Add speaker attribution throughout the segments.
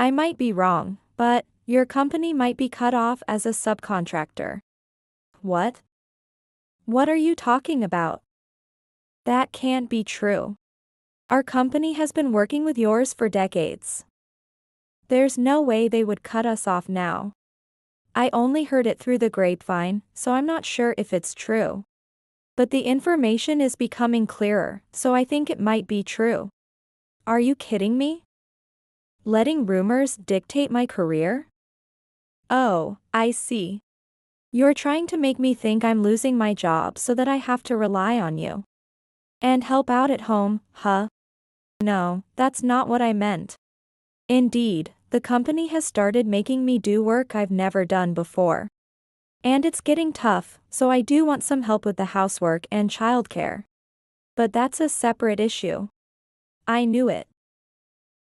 Speaker 1: I might be wrong, but your company might be cut off as a subcontractor. What? What are you talking about? That can't be true. Our company has been working with yours for decades. There's no way they would cut us off now. I only heard it through the grapevine, so I'm not sure if it's true. But the information is becoming clearer, so I think it might be true. Are you kidding me? Letting rumors dictate my career? Oh, I see. You're trying to make me think I'm losing my job so that I have to rely on you. And help out at home, huh? No, that's not what I meant. Indeed, the company has started making me do work I've never done before. And it's getting tough, so I do want some help with the housework and childcare. But that's a separate issue. I knew it.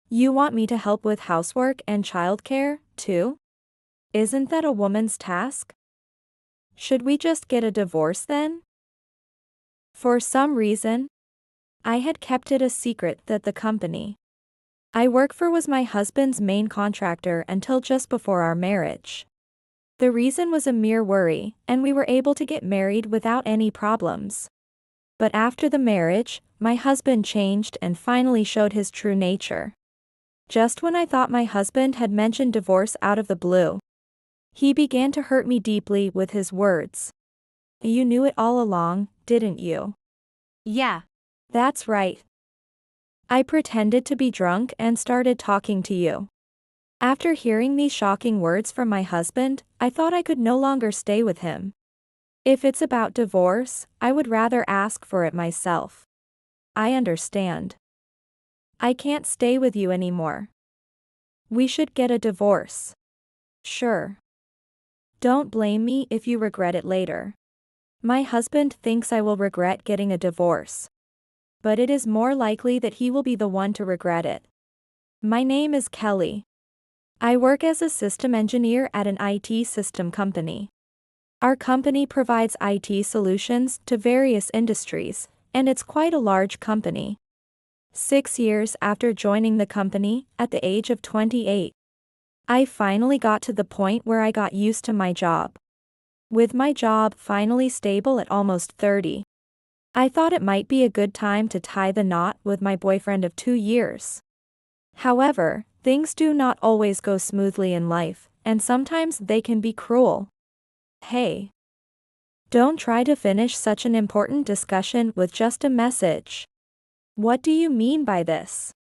Speaker 1: You want me to help with housework and childcare, too? Isn't that a woman's task? Should we just get a divorce then? For some reason, I had kept it a secret that the company I work for was my husband's main contractor until just before our marriage. The reason was a mere worry, and we were able to get married without any problems. But after the marriage, my husband changed and finally showed his true nature. Just when I thought my husband had mentioned divorce out of the blue, he began to hurt me deeply with his words. You knew it all along, didn't you?
Speaker 2: Yeah.
Speaker 1: That's right. I pretended to be drunk and started talking to you. After hearing these shocking words from my husband, I thought I could no longer stay with him. If it's about divorce, I would rather ask for it myself. I understand. I can't stay with you anymore. We should get a divorce. Sure. Don't blame me if you regret it later. My husband thinks I will regret getting a divorce. But it is more likely that he will be the one to regret it. My name is Kelly. I work as a system engineer at an IT system company. Our company provides IT solutions to various industries, and it's quite a large company. 6 years after joining the company, at the age of 28, I finally got to the point where I got used to my job. With my job finally stable at almost 30, I thought it might be a good time to tie the knot with my boyfriend of 2 years. However, things do not always go smoothly in life, and sometimes they can be cruel. Hey. Don't try to finish such an important discussion with just a message. What do you mean by this?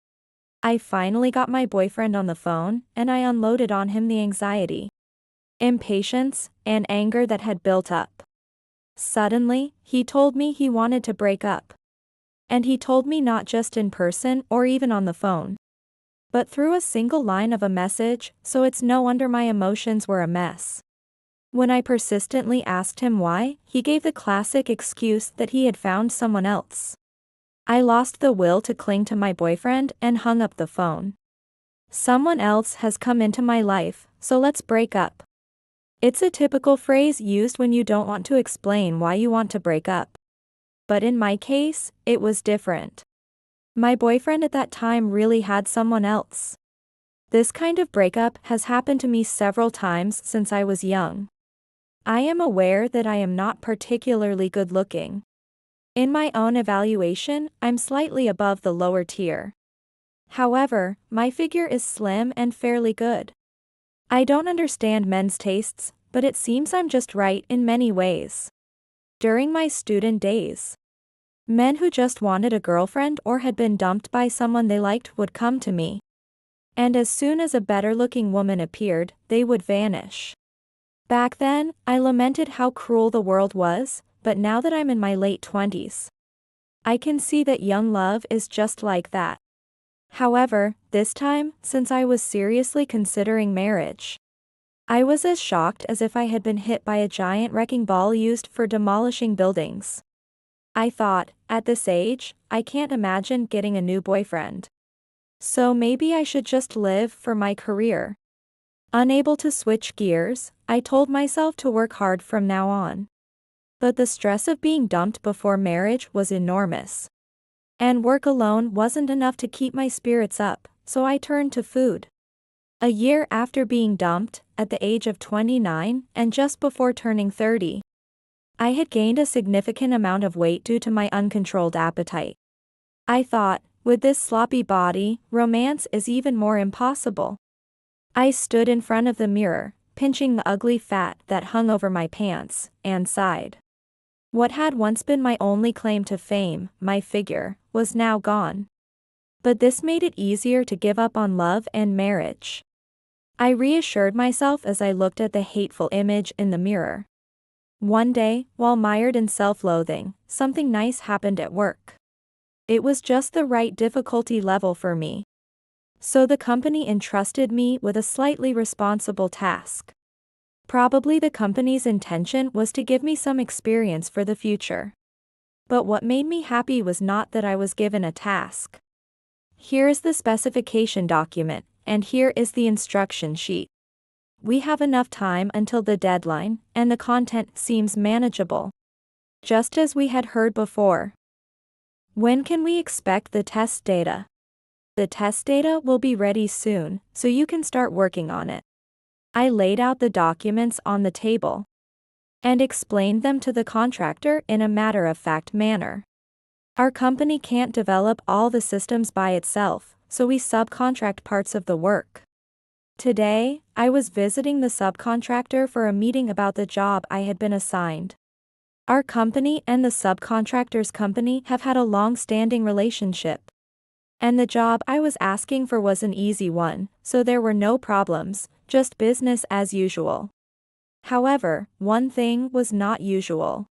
Speaker 1: I finally got my boyfriend on the phone, and I unloaded on him the anxiety, impatience, and anger that had built up. Suddenly, he told me he wanted to break up. And he told me not just in person or even on the phone, but through a single line of a message, so it's no wonder my emotions were a mess. When I persistently asked him why, he gave the classic excuse that he had found someone else. I lost the will to cling to my boyfriend and hung up the phone. Someone else has come into my life, so let's break up. It's a typical phrase used when you don't want to explain why you want to break up. But in my case, it was different. My boyfriend at that time really had someone else. This kind of breakup has happened to me several times since I was young. I am aware that I am not particularly good looking. In my own evaluation, I'm slightly above the lower tier. However, my figure is slim and fairly good. I don't understand men's tastes, but it seems I'm just right in many ways. During my student days, men who just wanted a girlfriend or had been dumped by someone they liked would come to me. And as soon as a better-looking woman appeared, they would vanish. Back then, I lamented how cruel the world was, but now that I'm in my late 20s, I can see that young love is just like that. However, this time, since I was seriously considering marriage, I was as shocked as if I had been hit by a giant wrecking ball used for demolishing buildings. I thought, at this age, I can't imagine getting a new boyfriend. So maybe I should just live for my career. Unable to switch gears, I told myself to work hard from now on. But the stress of being dumped before marriage was enormous. And work alone wasn't enough to keep my spirits up, so I turned to food. A year after being dumped, at the age of 29, and just before turning 30. I had gained a significant amount of weight due to my uncontrolled appetite. I thought, with this sloppy body, romance is even more impossible. I stood in front of the mirror, pinching the ugly fat that hung over my pants, and sighed. What had once been my only claim to fame, my figure, was now gone. But this made it easier to give up on love and marriage. I reassured myself as I looked at the hateful image in the mirror. One day, while mired in self-loathing, something nice happened at work. It was just the right difficulty level for me. So the company entrusted me with a slightly responsible task. Probably the company's intention was to give me some experience for the future. But what made me happy was not that I was given a task. Here is the specification document, and here is the instruction sheet. We have enough time until the deadline, and the content seems manageable. Just as we had heard before. When can we expect the test data? The test data will be ready soon, so you can start working on it. I laid out the documents on the table and explained them to the contractor in a matter-of-fact manner. Our company can't develop all the systems by itself, so we subcontract parts of the work. Today, I was visiting the subcontractor for a meeting about the job I had been assigned. Our company and the subcontractor's company have had a long-standing relationship. And the job I was asking for was an easy one, so there were no problems, just business as usual. However, one thing was not usual.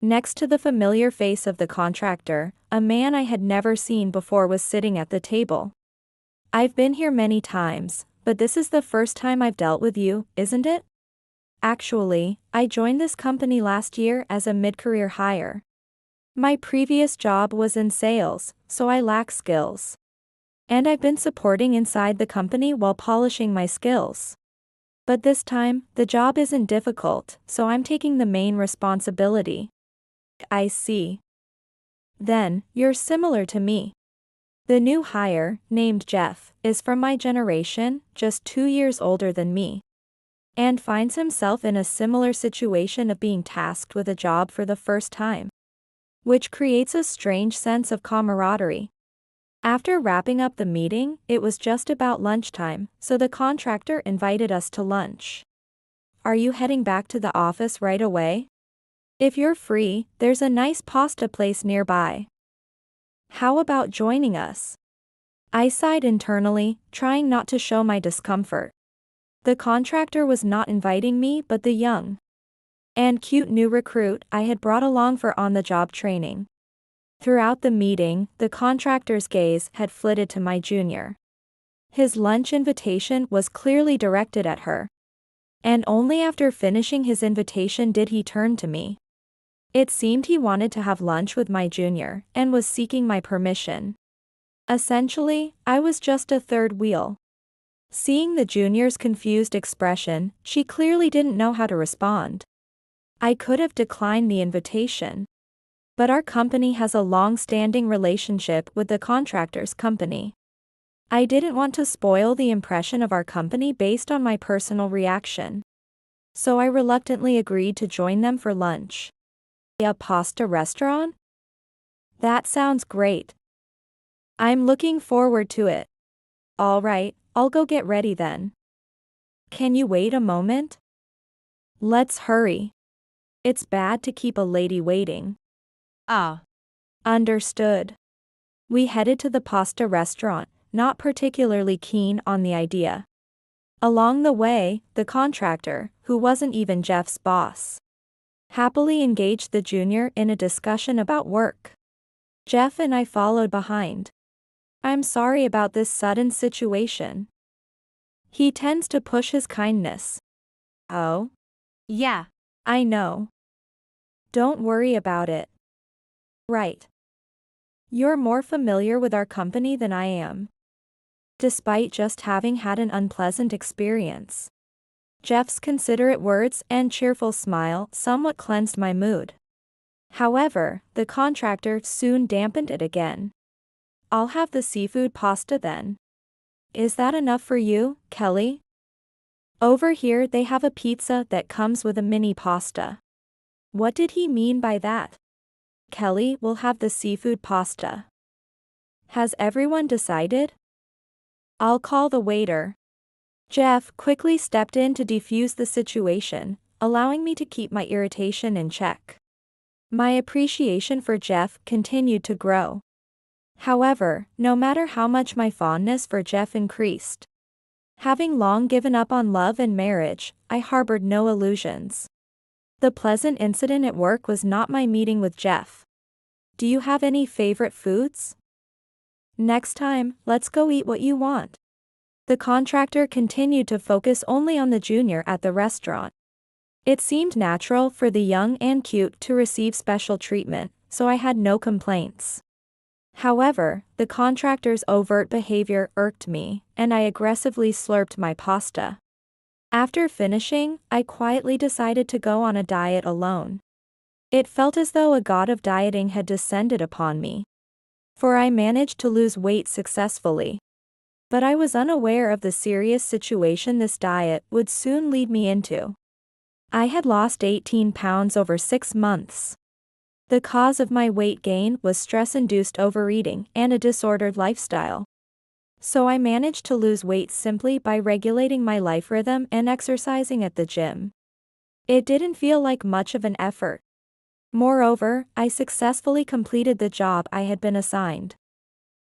Speaker 1: Next to the familiar face of the contractor, a man I had never seen before was sitting at the table. I've been here many times, but this is the first time I've dealt with you, isn't it? Actually, I joined this company last year as a mid-career hire. My previous job was in sales, so I lack skills. And I've been supporting inside the company while polishing my skills. But this time, the job isn't difficult, so I'm taking the main responsibility. I see. Then, you're similar to me. The new hire, named Jeff, is from my generation, just 2 years older than me. And finds himself in a similar situation of being tasked with a job for the first time. Which creates a strange sense of camaraderie. After wrapping up the meeting, it was just about lunchtime, so the contractor invited us to lunch. Are you heading back to the office right away? If you're free, there's a nice pasta place nearby. How about joining us? I sighed internally, trying not to show my discomfort. The contractor was not inviting me but the young and cute new recruit I had brought along for on-the-job training. Throughout the meeting, the contractor's gaze had flitted to my junior. His lunch invitation was clearly directed at her. And only after finishing his invitation did he turn to me. It seemed he wanted to have lunch with my junior, and was seeking my permission. Essentially, I was just a third wheel. Seeing the junior's confused expression, she clearly didn't know how to respond. I could have declined the invitation. But our company has a long-standing relationship with the contractor's company. I didn't want to spoil the impression of our company based on my personal reaction. So I reluctantly agreed to join them for lunch. A pasta restaurant? That sounds great. I'm looking forward to it. All right, I'll go get ready then. Can you wait a moment? Let's hurry. It's bad to keep a lady waiting.
Speaker 2: Ah.
Speaker 1: Understood. We headed to the pasta restaurant, not particularly keen on the idea. Along the way, the contractor, who wasn't even Jeff's boss, happily engaged the junior in a discussion about work. Jeff and I followed behind. I'm sorry about this sudden situation. He tends to push his kindness. Oh?
Speaker 2: Yeah.
Speaker 1: I know. Don't worry about it. Right. You're more familiar with our company than I am. Despite just having had an unpleasant experience. Jeff's considerate words and cheerful smile somewhat cleansed my mood. However, the contractor soon dampened it again. I'll have the seafood pasta then. Is that enough for you, Kelly? Over here they have a pizza that comes with a mini pasta. What did he mean by that? Kelly will have the seafood pasta. Has everyone decided? I'll call the waiter. Jeff quickly stepped in to defuse the situation, allowing me to keep my irritation in check. My appreciation for Jeff continued to grow. However, no matter how much my fondness for Jeff increased, having long given up on love and marriage, I harbored no illusions. The pleasant incident at work was not my meeting with Jeff. Do you have any favorite foods? Next time, let's go eat what you want. The contractor continued to focus only on the junior at the restaurant. It seemed natural for the young and cute to receive special treatment, so I had no complaints. However, the contractor's overt behavior irked me, and I aggressively slurped my pasta. After finishing, I quietly decided to go on a diet alone. It felt as though a god of dieting had descended upon me. For I managed to lose weight successfully. But I was unaware of the serious situation this diet would soon lead me into. I had lost 18 pounds over 6 months. The cause of my weight gain was stress-induced overeating and a disordered lifestyle. So I managed to lose weight simply by regulating my life rhythm and exercising at the gym. It didn't feel like much of an effort. Moreover, I successfully completed the job I had been assigned.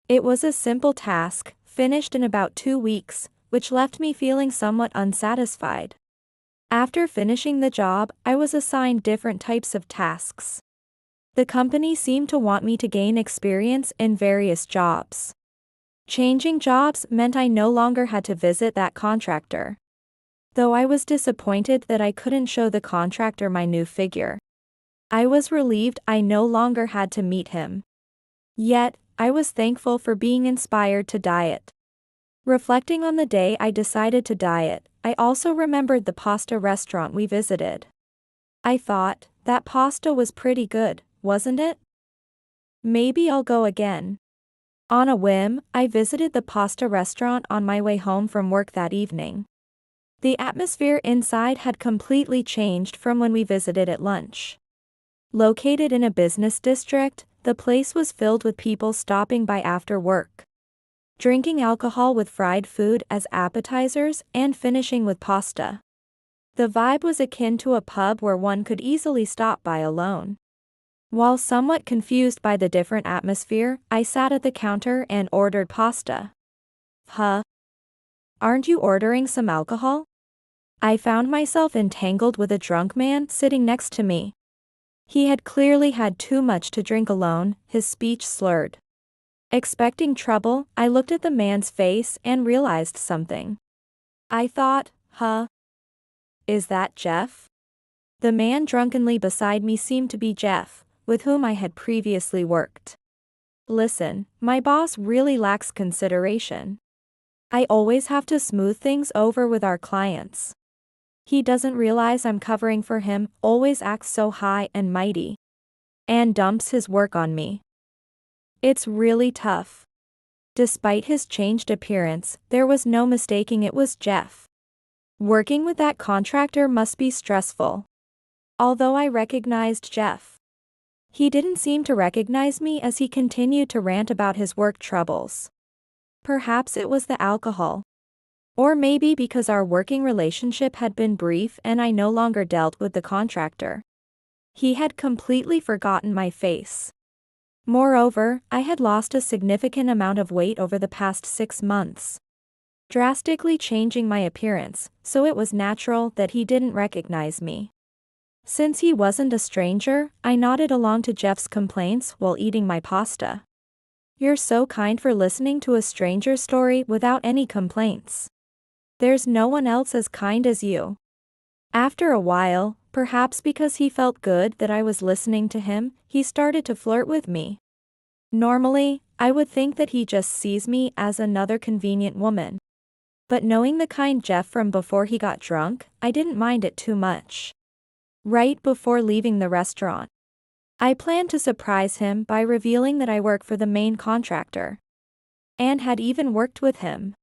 Speaker 1: It was a simple task, finished in about 2 weeks, which left me feeling somewhat unsatisfied. After finishing the job, I was assigned different types of tasks. The company seemed to want me to gain experience in various jobs. Changing jobs meant I no longer had to visit that contractor. Though I was disappointed that I couldn't show the contractor my new figure, I was relieved I no longer had to meet him. Yet, I was thankful for being inspired to diet. Reflecting on the day I decided to diet, I also remembered the pasta restaurant we visited. I thought, that pasta was pretty good, wasn't it? Maybe I'll go again. On a whim, I visited the pasta restaurant on my way home from work that evening. The atmosphere inside had completely changed from when we visited at lunch. Located in a business district, the place was filled with people stopping by after work, drinking alcohol with fried food as appetizers and finishing with pasta. The vibe was akin to a pub where one could easily stop by alone. While somewhat confused by the different atmosphere, I sat at the counter and ordered pasta. Huh? Aren't you ordering some alcohol? I found myself entangled with a drunk man sitting next to me. He had clearly had too much to drink alone, his speech slurred. Expecting trouble, I looked at the man's face and realized something. I thought, huh? Is that Jeff? The man drunkenly beside me seemed to be Jeff, with whom I had previously worked. Listen, my boss really lacks consideration. I always have to smooth things over with our clients. He doesn't realize I'm covering for him, always acts so high and mighty, and dumps his work on me. It's really tough. Despite his changed appearance, there was no mistaking it was Jeff. Working with that contractor must be stressful. Although I recognized Jeff, he didn't seem to recognize me as he continued to rant about his work troubles. Perhaps it was the alcohol. Or maybe because our working relationship had been brief and I no longer dealt with the contractor. He had completely forgotten my face. Moreover, I had lost a significant amount of weight over the past 6 months, drastically changing my appearance, so it was natural that he didn't recognize me. Since he wasn't a stranger, I nodded along to Jeff's complaints while eating my pasta. You're so kind for listening to a stranger's story without any complaints. There's no one else as kind as you. After a while, perhaps because he felt good that I was listening to him, he started to flirt with me. Normally, I would think that he just sees me as another convenient woman. But knowing the kind Jeff from before he got drunk, I didn't mind it too much. Right before leaving the restaurant, I planned to surprise him by revealing that I work for the main contractor, and had even worked with him.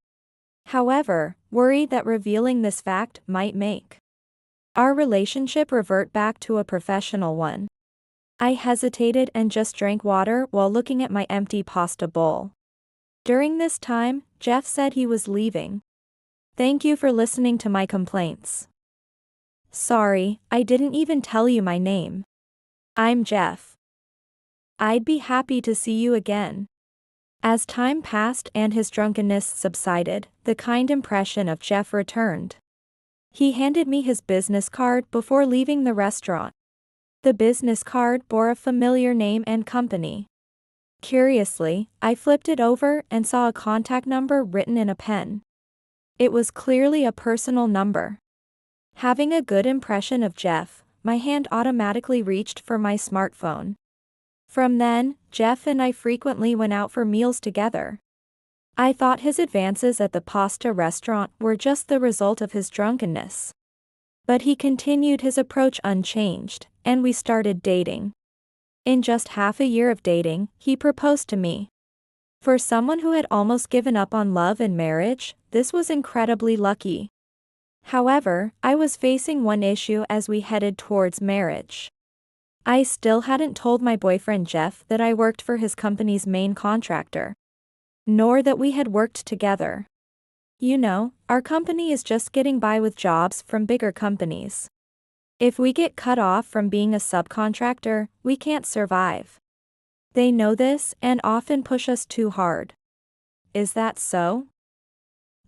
Speaker 1: However, worried that revealing this fact might make our relationship revert back to a professional one. I hesitated and just drank water while looking at my empty pasta bowl. During this time, Jeff said he was leaving. Thank you for listening to my complaints. Sorry, I didn't even tell you my name. I'm Jeff. I'd be happy to see you again. As time passed and his drunkenness subsided, the kind impression of Jeff returned. He handed me his business card before leaving the restaurant. The business card bore a familiar name and company. Curiously, I flipped it over and saw a contact number written in a pen. It was clearly a personal number. Having a good impression of Jeff, my hand automatically reached for my smartphone. From then, Jeff and I frequently went out for meals together. I thought his advances at the pasta restaurant were just the result of his drunkenness. But he continued his approach unchanged, and we started dating. In just half a year of dating, he proposed to me. For someone who had almost given up on love and marriage, this was incredibly lucky. However, I was facing one issue as we headed towards marriage. I still hadn't told my boyfriend Jeff that I worked for his company's main contractor. Nor that we had worked together. You know, our company is just getting by with jobs from bigger companies. If we get cut off from being a subcontractor, we can't survive. They know this and often push us too hard. Is that so?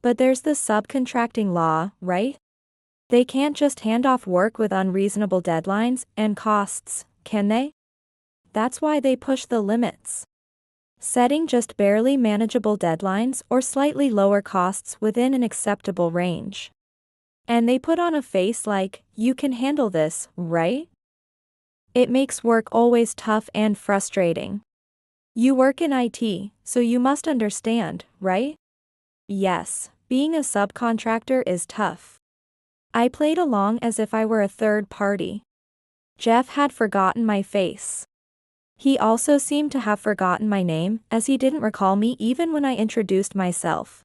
Speaker 1: But there's the subcontracting law, right? They can't just hand off work with unreasonable deadlines and costs, can they? That's why they push the limits. Setting just barely manageable deadlines or slightly lower costs within an acceptable range. And they put on a face like, you can handle this, right? It makes work always tough and frustrating. You work in IT, so you must understand, right? Yes, being a subcontractor is tough. I played along as if I were a third party. Jeff had forgotten my face. He also seemed to have forgotten my name, as he didn't recall me even when I introduced myself.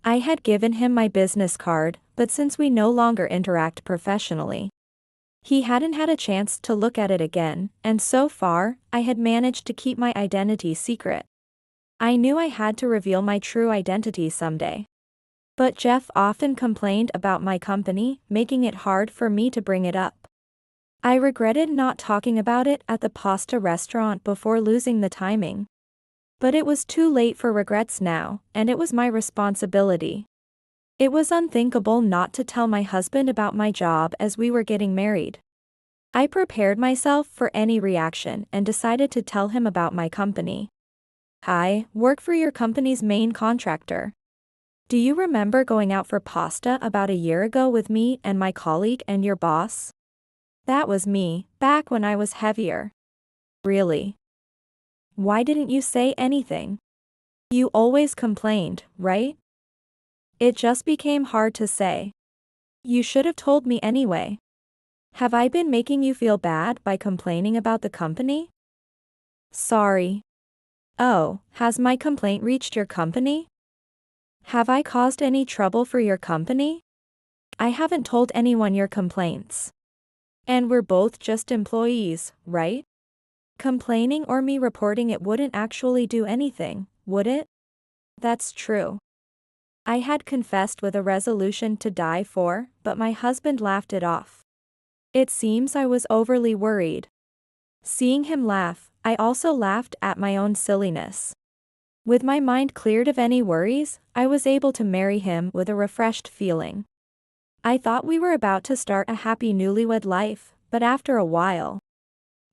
Speaker 1: I had given him my business card, but since we no longer interact professionally, he hadn't had a chance to look at it again, and so far, I had managed to keep my identity secret. I knew I had to reveal my true identity someday. But Jeff often complained about my company, making it hard for me to bring it up. I regretted not talking about it at the pasta restaurant before losing the timing. But it was too late for regrets now, and it was my responsibility. It was unthinkable not to tell my husband about my job as we were getting married. I prepared myself for any reaction and decided to tell him about my company. I work for your company's main contractor. Do you remember going out for pasta about a year ago with me and my colleague and your boss? That was me, back when I was heavier. Really? Why didn't you say anything? You always complained, right? It just became hard to say. You should have told me anyway. Have I been making you feel bad by complaining about the company? Sorry. Oh, has my complaint reached your company? Have I caused any trouble for your company? I haven't told anyone your complaints. And we're both just employees, right? Complaining or me reporting it wouldn't actually do anything, would it? That's true. I had confessed with a resolution to die for, but my husband laughed it off. It seems I was overly worried. Seeing him laugh, I also laughed at my own silliness. With my mind cleared of any worries, I was able to marry him with a refreshed feeling. I thought we were about to start a happy newlywed life, but after a while,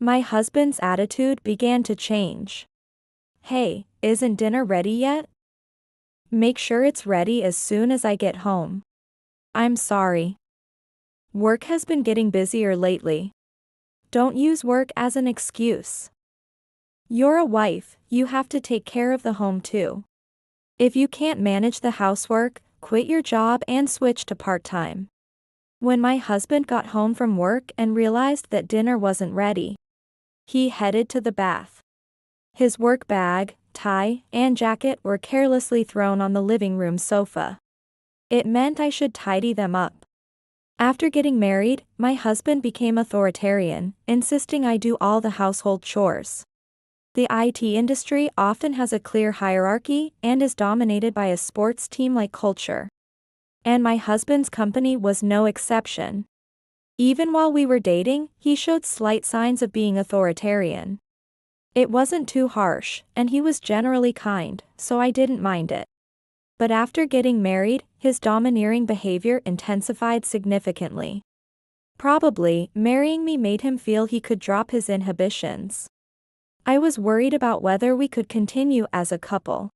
Speaker 1: my husband's attitude began to change. Hey, isn't dinner ready yet? Make sure it's ready as soon as I get home. I'm sorry. Work has been getting busier lately. Don't use work as an excuse. You're a wife, you have to take care of the home too. If you can't manage the housework, quit your job and switch to part-time. When my husband got home from work and realized that dinner wasn't ready, he headed to the bath. His work bag, tie, and jacket were carelessly thrown on the living room sofa. It meant I should tidy them up. After getting married, my husband became authoritarian, insisting I do all the household chores. The IT industry often has a clear hierarchy and is dominated by a sports team-like culture. And my husband's company was no exception. Even while we were dating, he showed slight signs of being authoritarian. It wasn't too harsh, and he was generally kind, so I didn't mind it. But after getting married, his domineering behavior intensified significantly. Probably, marrying me made him feel he could drop his inhibitions. I was worried about whether we could continue as a couple.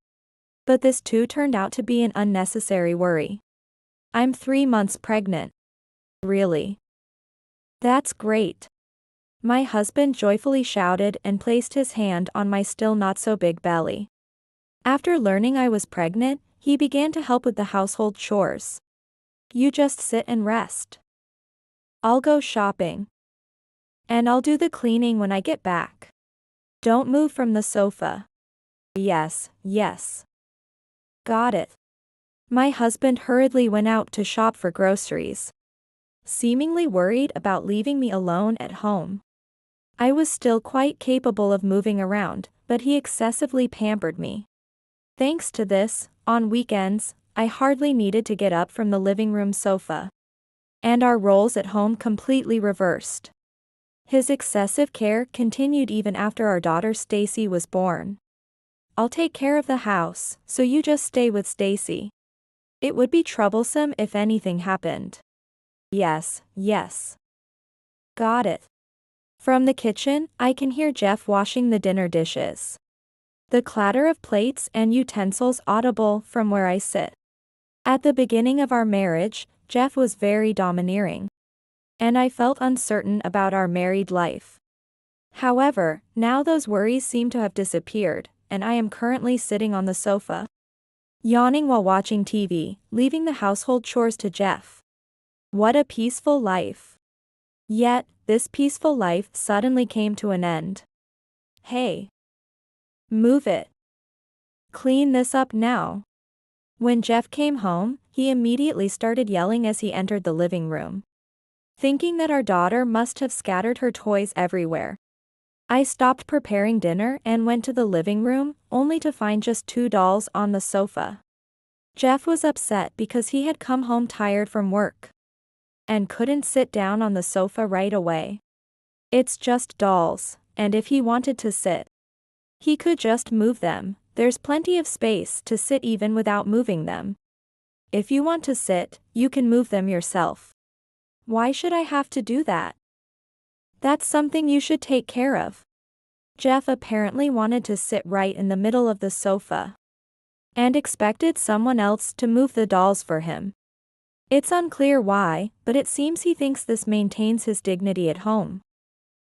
Speaker 1: But this too turned out to be an unnecessary worry. I'm 3 months pregnant. Really? That's great. My husband joyfully shouted and placed his hand on my still not so big belly. After learning I was pregnant, he began to help with the household chores. You just sit and rest. I'll go shopping. And I'll do the cleaning when I get back. Don't move from the sofa. Yes, yes. Got it. My husband hurriedly went out to shop for groceries, seemingly worried about leaving me alone at home. I was still quite capable of moving around, but he excessively pampered me. Thanks to this, on weekends, I hardly needed to get up from the living room sofa. And our roles at home completely reversed. His excessive care continued even after our daughter Stacy was born. I'll take care of the house, so you just stay with Stacy. It would be troublesome if anything happened. Yes, yes. Got it. From the kitchen, I can hear Jeff washing the dinner dishes. The clatter of plates and utensils audible from where I sit. At the beginning of our marriage, Jeff was very domineering. And I felt uncertain about our married life. However, now those worries seem to have disappeared, and I am currently sitting on the sofa, yawning while watching TV, leaving the household chores to Jeff. What a peaceful life. Yet, this peaceful life suddenly came to an end. Hey. Move it. Clean this up now. When Jeff came home, he immediately started yelling as he entered the living room, thinking that our daughter must have scattered her toys everywhere. I stopped preparing dinner and went to the living room, only to find just 2 dolls on the sofa. Jeff was upset because he had come home tired from work and couldn't sit down on the sofa right away. It's just dolls, and if he wanted to sit, he could just move them. There's plenty of space to sit even without moving them. If you want to sit, you can move them yourself. Why should I have to do that? That's something you should take care of. Jeff apparently wanted to sit right in the middle of the sofa and expected someone else to move the dolls for him. It's unclear why, but it seems he thinks this maintains his dignity at home.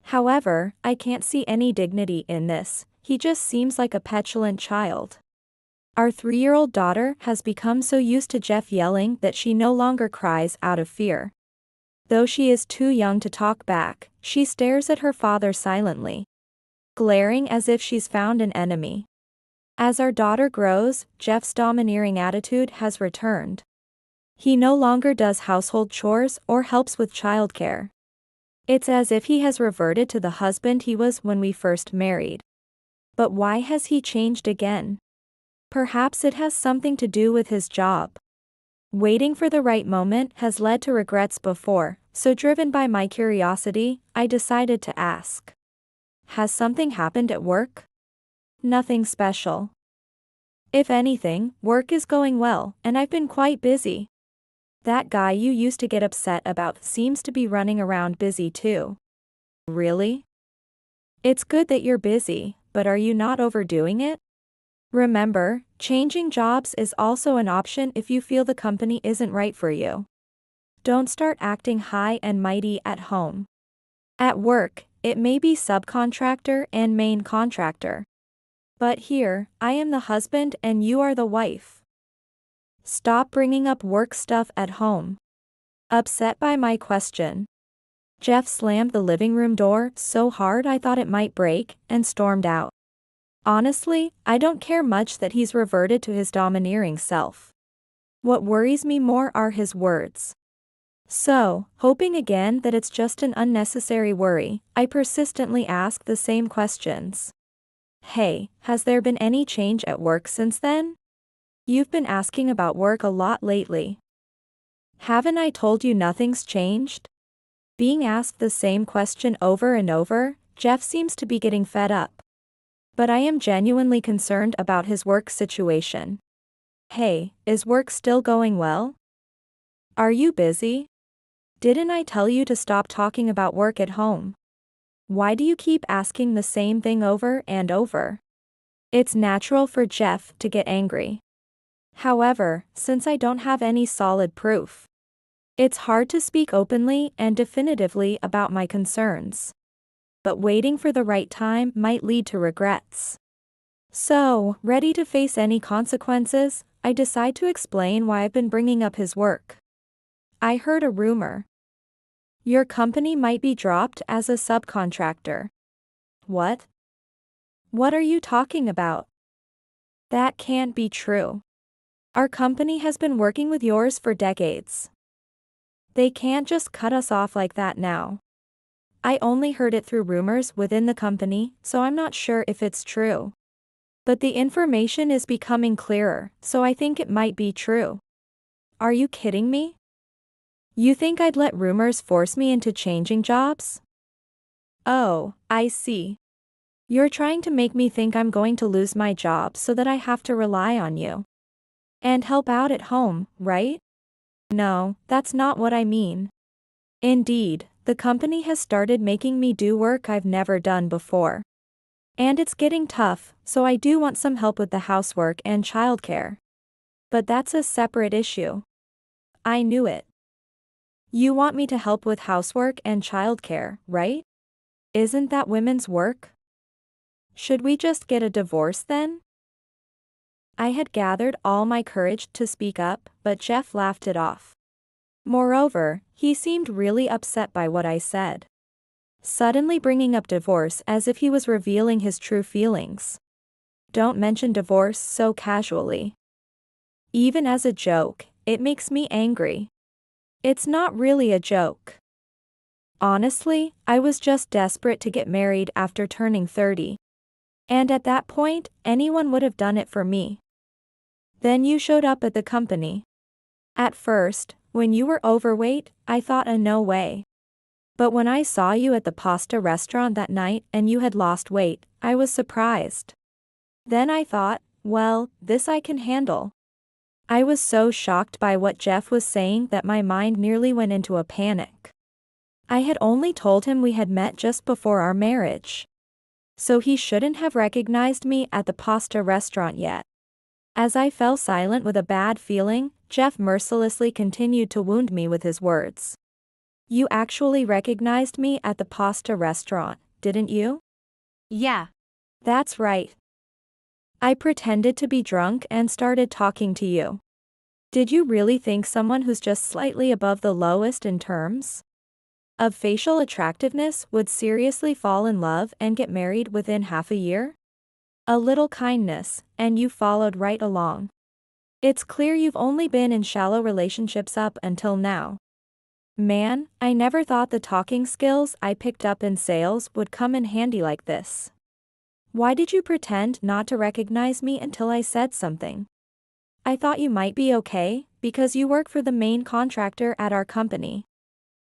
Speaker 1: However, I can't see any dignity in this. He just seems like a petulant child. Our 3-year-old daughter has become so used to Jeff yelling that she no longer cries out of fear. Though she is too young to talk back, she stares at her father silently, glaring as if she's found an enemy. As our daughter grows, Jeff's domineering attitude has returned. He no longer does household chores or helps with childcare. It's as if he has reverted to the husband he was when we first married. But why has he changed again? Perhaps it has something to do with his job. Waiting for the right moment has led to regrets before, so driven by my curiosity, I decided to ask. Has something happened at work? Nothing special. If anything, work is going well, and I've been quite busy. That guy you used to get upset about seems to be running around busy too. Really? It's good that you're busy, but are you not overdoing it? Remember, changing jobs is also an option if you feel the company isn't right for you. Don't start acting high and mighty at home. At work, it may be subcontractor and main contractor. But here, I am the husband and you are the wife. Stop bringing up work stuff at home. Upset by my question, Jeff slammed the living room door so hard I thought it might break and stormed out. Honestly, I don't care much that he's reverted to his domineering self. What worries me more are his words. So, hoping again that it's just an unnecessary worry, I persistently ask the same questions. Hey, has there been any change at work since then? You've been asking about work a lot lately. Haven't I told you nothing's changed? Being asked the same question over and over, Jeff seems to be getting fed up. But I am genuinely concerned about his work situation. Hey, is work still going well? Are you busy? Didn't I tell you to stop talking about work at home? Why do you keep asking the same thing over and over? It's natural for Jeff to get angry. However, since I don't have any solid proof, it's hard to speak openly and definitively about my concerns. But waiting for the right time might lead to regrets. So, ready to face any consequences, I decide to explain why I've been bringing up his work. I heard a rumor. Your company might be dropped as a subcontractor. What? What are you talking about? That can't be true. Our company has been working with yours for decades. They can't just cut us off like that now. I only heard it through rumors within the company, so I'm not sure if it's true. But the information is becoming clearer, so I think it might be true. Are you kidding me? You think I'd let rumors force me into changing jobs? Oh, I see. You're trying to make me think I'm going to lose my job so that I have to rely on you and help out at home, right? No, that's not what I mean. Indeed, the company has started making me do work I've never done before. And it's getting tough, so I do want some help with the housework and childcare. But that's a separate issue. I knew it. You want me to help with housework and childcare, right? Isn't that women's work? Should we just get a divorce then? I had gathered all my courage to speak up, but Jeff laughed it off. Moreover, he seemed really upset by what I said, suddenly bringing up divorce as if he was revealing his true feelings. Don't mention divorce so casually. Even as a joke, it makes me angry. It's not really a joke. Honestly, I was just desperate to get married after turning 30. And at that point, anyone would have done it for me. Then you showed up at the company. At first, when you were overweight, I thought no way. But when I saw you at the pasta restaurant that night and you had lost weight, I was surprised. Then I thought, well, this I can handle. I was so shocked by what Jeff was saying that my mind nearly went into a panic. I had only told him we had met just before our marriage. So he shouldn't have recognized me at the pasta restaurant yet. As I fell silent with a bad feeling, Jeff mercilessly continued to wound me with his words. You actually recognized me at the pasta restaurant, didn't you?
Speaker 2: Yeah.
Speaker 1: That's right. I pretended to be drunk and started talking to you. Did you really think someone who's just slightly above the lowest in terms of facial attractiveness would seriously fall in love and get married within half a year? A little kindness, and you followed right along. It's clear you've only been in shallow relationships up until now. Man, I never thought the talking skills I picked up in sales would come in handy like this. Why did you pretend not to recognize me until I said something? I thought you might be okay, because you work for the main contractor at our company.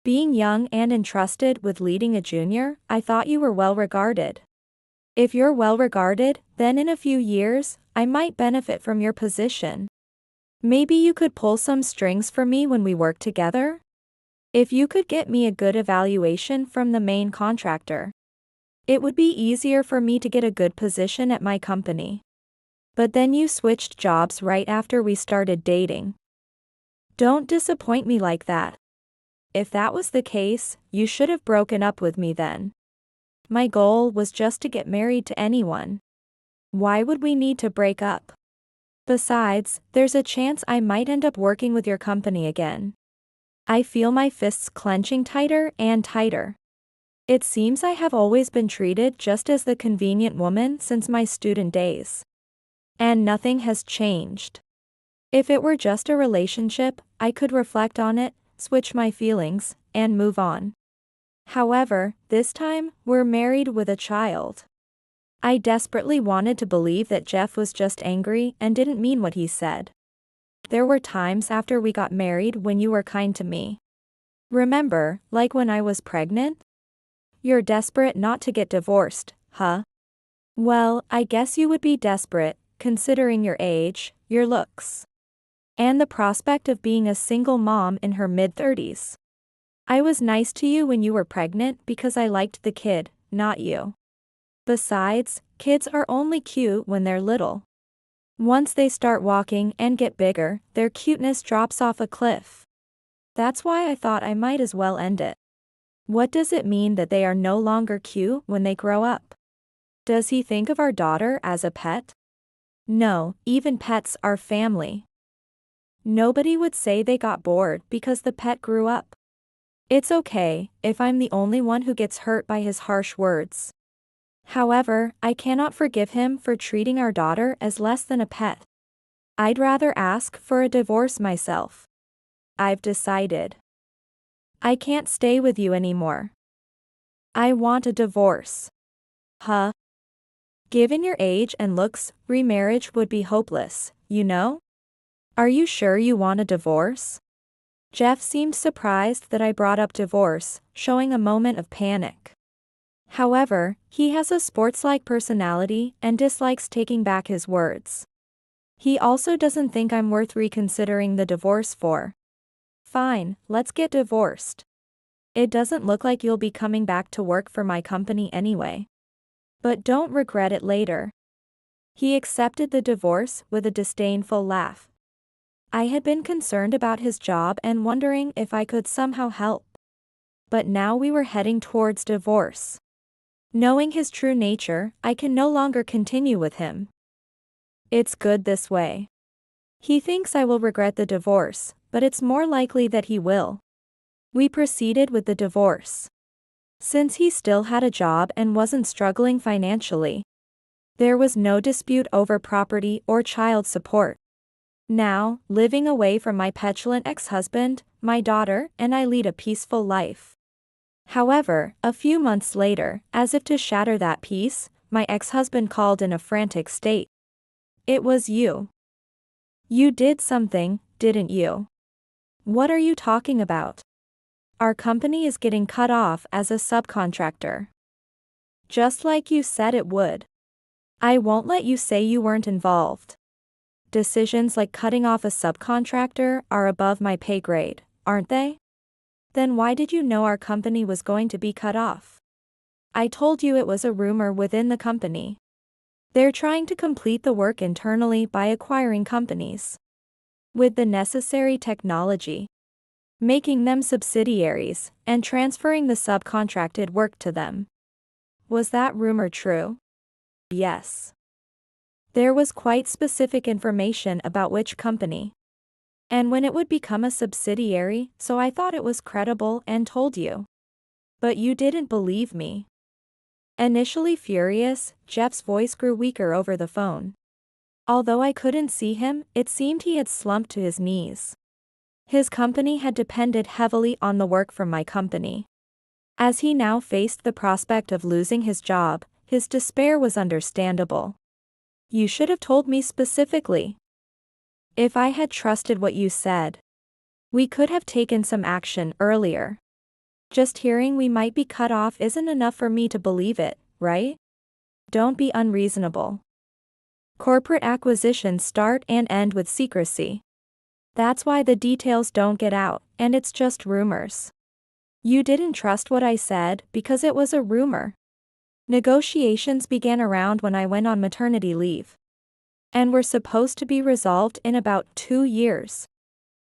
Speaker 1: Being young and entrusted with leading a junior, I thought you were well regarded. If you're well regarded, then in a few years, I might benefit from your position. Maybe you could pull some strings for me when we work together? If you could get me a good evaluation from the main contractor, it would be easier for me to get a good position at my company. But then you switched jobs right after we started dating. Don't disappoint me like that. If that was the case, you should have broken up with me then. My goal was just to get married to anyone. Why would we need to break up? Besides, there's a chance I might end up working with your company again. I feel my fists clenching tighter and tighter. It seems I have always been treated just as the convenient woman since my student days. And nothing has changed. If it were just a relationship, I could reflect on it, switch my feelings, and move on. However, this time, we're married with a child. I desperately wanted to believe that Jeff was just angry and didn't mean what he said. There were times after we got married when you were kind to me. Remember, like when I was pregnant? You're desperate not to get divorced, huh? Well, I guess you would be desperate, considering your age, your looks, and the prospect of being a single mom in her mid-30s. I was nice to you when you were pregnant because I liked the kid, not you. Besides, kids are only cute when they're little. Once they start walking and get bigger, their cuteness drops off a cliff. That's why I thought I might as well end it. What does it mean that they are no longer cute when they grow up? Does he think of our daughter as a pet? No, even pets are family. Nobody would say they got bored because the pet grew up. It's okay if I'm the only one who gets hurt by his harsh words. However, I cannot forgive him for treating our daughter as less than a pet. I'd rather ask for a divorce myself. I've decided. I can't stay with you anymore. I want a divorce. Huh? Given your age and looks, remarriage would be hopeless, you know? Are you sure you want a divorce? Jeff seemed surprised that I brought up divorce, showing a moment of panic. However, he has a sports-like personality and dislikes taking back his words. He also doesn't think I'm worth reconsidering the divorce for. Fine, let's get divorced. It doesn't look like you'll be coming back to work for my company anyway. But don't regret it later. He accepted the divorce with a disdainful laugh. I had been concerned about his job and wondering if I could somehow help. But now we were heading towards divorce. Knowing his true nature, I can no longer continue with him. It's good this way. He thinks I will regret the divorce, but it's more likely that he will. We proceeded with the divorce. Since he still had a job and wasn't struggling financially, there was no dispute over property or child support. Now, living away from my petulant ex-husband, my daughter and I lead a peaceful life. However, a few months later, as if to shatter that peace, my ex-husband called in a frantic state. It was you. You did something, didn't you? What are you talking about? Our company is getting cut off as a subcontractor. Just like you said it would. I won't let you say you weren't involved. Decisions like cutting off a subcontractor are above my pay grade, aren't they? Then why did you know our company was going to be cut off? I told you it was a rumor within the company. They're trying to complete the work internally by acquiring companies with the necessary technology, making them subsidiaries, and transferring the subcontracted work to them. Was that rumor true? Yes. There was quite specific information about which company and when it would become a subsidiary, so I thought it was credible and told you. But you didn't believe me. Initially furious, Jeff's voice grew weaker over the phone. Although I couldn't see him, it seemed he had slumped to his knees. His company had depended heavily on the work from my company. As he now faced the prospect of losing his job, his despair was understandable. You should have told me specifically. If I had trusted what you said, we could have taken some action earlier. Just hearing we might be cut off isn't enough for me to believe it, right? Don't be unreasonable. Corporate acquisitions start and end with secrecy. That's why the details don't get out, and it's just rumors. You didn't trust what I said because it was a rumor. Negotiations began around when I went on maternity leave, and were supposed to be resolved in about 2 years,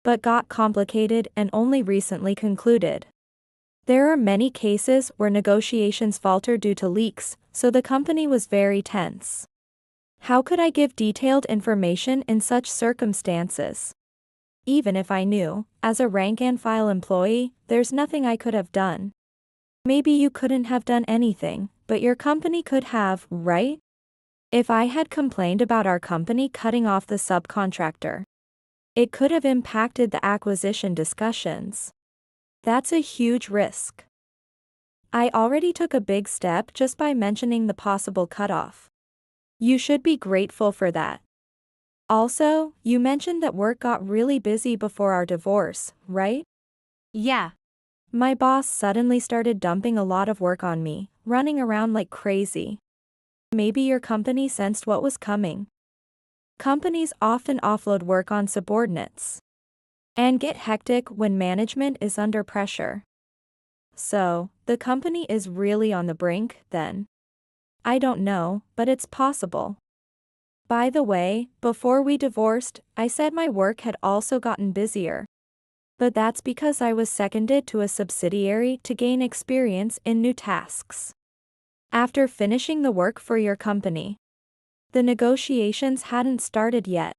Speaker 1: but got complicated and only recently concluded. There are many cases where negotiations falter due to leaks, so the company was very tense. How could I give detailed information in such circumstances? Even if I knew, as a rank-and-file employee, there's nothing I could have done. Maybe you couldn't have done anything, but your company could have, right? If I had complained about our company cutting off the subcontractor, It could have impacted the acquisition discussions. That's a huge risk. I already took a big step just by mentioning the possible cutoff. You should be grateful for that. Also, you mentioned that work got really busy before our divorce, right?
Speaker 2: Yeah.
Speaker 1: My boss suddenly started dumping a lot of work on me, running around like crazy. Maybe your company sensed what was coming. Companies often offload work on subordinates and get hectic when management is under pressure. So, the company is really on the brink, then? I don't know, but it's possible. By the way, before we divorced, I said my work had also gotten busier. But that's because I was seconded to a subsidiary to gain experience in new tasks. After finishing the work for your company, the negotiations hadn't started yet.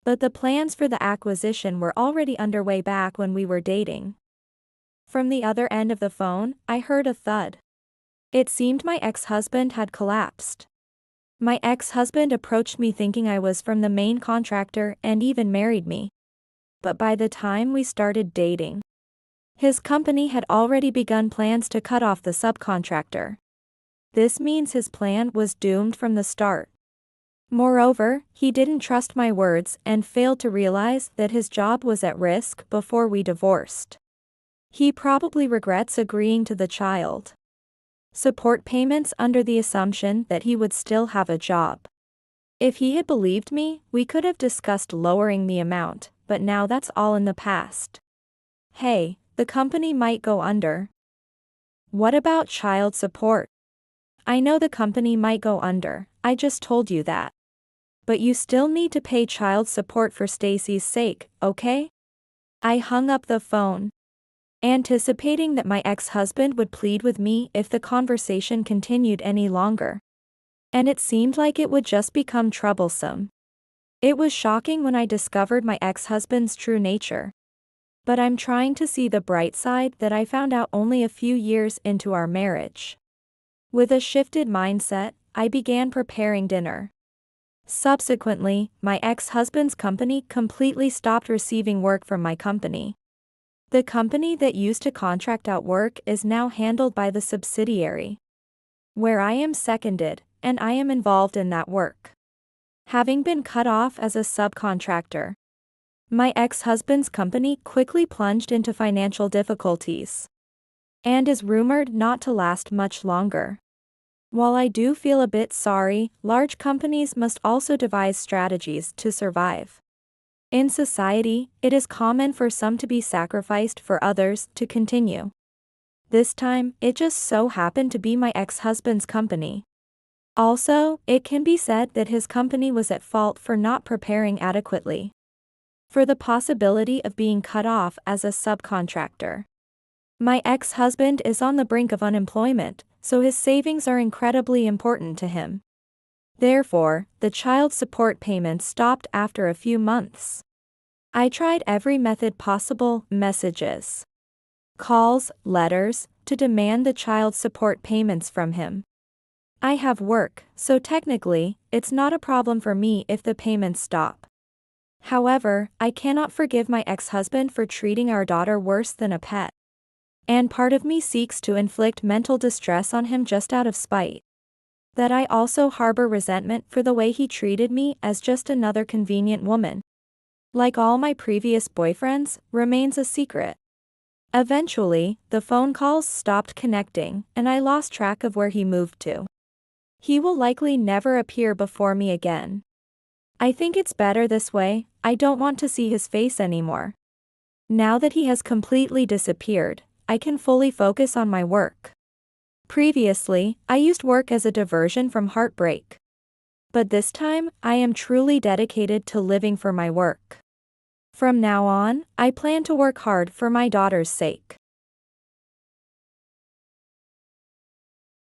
Speaker 1: But the plans for the acquisition were already underway back when we were dating. From the other end of the phone, I heard a thud. It seemed my ex-husband had collapsed. My ex-husband approached me thinking I was from the main contractor and even married me. But by the time we started dating, his company had already begun plans to cut off the subcontractor. This means his plan was doomed from the start. Moreover, he didn't trust my words and failed to realize that his job was at risk before we divorced. He probably regrets agreeing to the child support payments under the assumption that he would still have a job. If he had believed me, we could have discussed lowering the amount, but now that's all in the past. Hey, the company might go under. What about child support? I know the company might go under, I just told you that. But you still need to pay child support for Stacy's sake, okay? I hung up the phone, anticipating that my ex-husband would plead with me if the conversation continued any longer. And it seemed like it would just become troublesome. It was shocking when I discovered my ex-husband's true nature. But I'm trying to see the bright side that I found out only a few years into our marriage. With a shifted mindset, I began preparing dinner. Subsequently, my ex-husband's company completely stopped receiving work from my company. The company that used to contract out work is now handled by the subsidiary, where I am seconded, and I am involved in that work. Having been cut off as a subcontractor, my ex-husband's company quickly plunged into financial difficulties and is rumored not to last much longer. While I do feel a bit sorry, large companies must also devise strategies to survive. In society, it is common for some to be sacrificed for others to continue. This time, it just so happened to be my ex-husband's company. Also, it can be said that his company was at fault for not preparing adequately for the possibility of being cut off as a subcontractor. My ex-husband is on the brink of unemployment, so his savings are incredibly important to him. Therefore, the child support payments stopped after a few months. I tried every method possible, messages, calls, letters, to demand the child support payments from him. I have work, so technically, it's not a problem for me if the payments stop. However, I cannot forgive my ex-husband for treating our daughter worse than a pet. And part of me seeks to inflict mental distress on him just out of spite. That I also harbor resentment for the way he treated me as just another convenient woman, like all my previous boyfriends, remains a secret. Eventually, the phone calls stopped connecting, and I lost track of where he moved to. He will likely never appear before me again. I think it's better this way. I don't want to see his face anymore. Now that he has completely disappeared, I can fully focus on my work. Previously, I used work as a diversion from heartbreak. But this time, I am truly dedicated to living for my work. From now on, I plan to work hard for my daughter's sake.